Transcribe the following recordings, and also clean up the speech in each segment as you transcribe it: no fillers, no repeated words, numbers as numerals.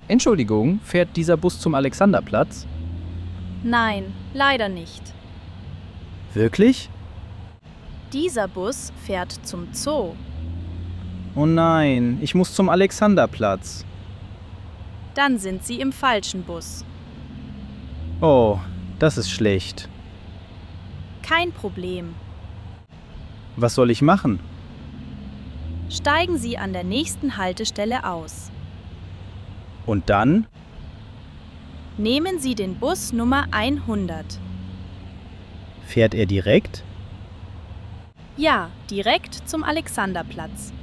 Entschuldigung, fährt dieser Bus zum Alexanderplatz? Nein, leider nicht. Wirklich? Dieser Bus fährt zum Zoo. Oh nein, ich muss zum Alexanderplatz. Dann sind Sie im falschen Bus. Oh, das ist schlecht. Kein Problem. Was soll ich machen? Steigen Sie an der nächsten Haltestelle aus. Und dann? Nehmen Sie den Bus Nummer 100. Fährt er direkt? Ja, direkt zum Alexanderplatz.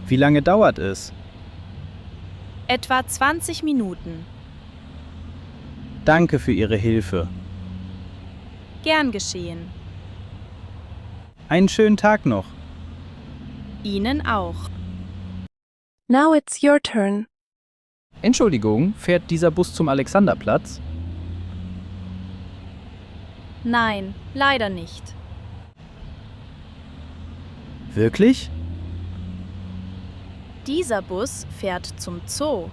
Wie lange dauert es? Etwa 20 Minuten. Danke für Ihre Hilfe. Gern geschehen. Einen schönen Tag noch. Ihnen auch. Now it's your turn. Entschuldigung, fährt dieser Bus zum Alexanderplatz? Nein, leider nicht. Wirklich? Dieser Bus fährt zum Zoo.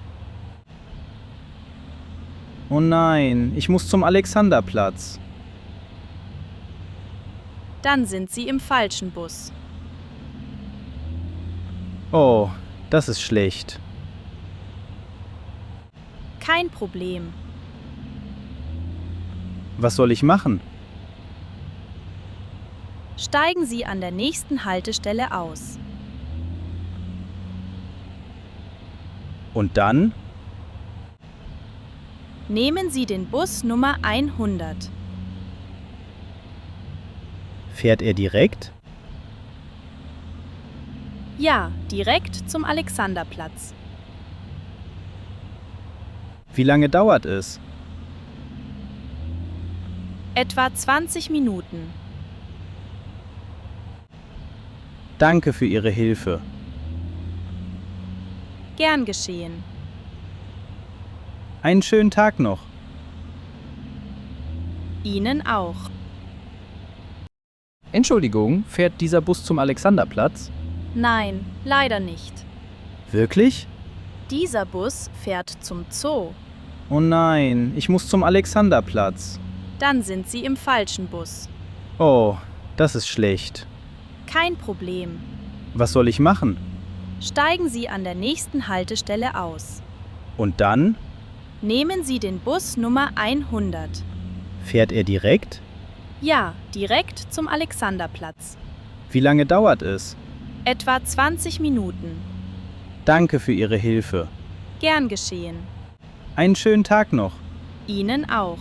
Oh nein, ich muss zum Alexanderplatz. Dann sind Sie im falschen Bus. Oh, das ist schlecht. Kein Problem. Was soll ich machen? Steigen Sie an der nächsten Haltestelle aus. Und dann? Nehmen Sie den Bus Nummer 100. Fährt er direkt? Ja, direkt zum Alexanderplatz. Wie lange dauert es? Etwa 20 Minuten. Danke für Ihre Hilfe. Gern geschehen. Einen schönen Tag noch. Ihnen auch. Entschuldigung, fährt dieser Bus zum Alexanderplatz? Nein, leider nicht. Wirklich? Dieser Bus fährt zum Zoo. Oh nein, ich muss zum Alexanderplatz. Dann sind Sie im falschen Bus. Oh, das ist schlecht. Kein Problem. Was soll ich machen? Steigen Sie an der nächsten Haltestelle aus. Und dann? Nehmen Sie den Bus Nummer 100. Fährt er direkt? Ja, direkt zum Alexanderplatz. Wie lange dauert es? Etwa 20 Minuten. Danke für Ihre Hilfe. Gern geschehen. Einen schönen Tag noch. Ihnen auch.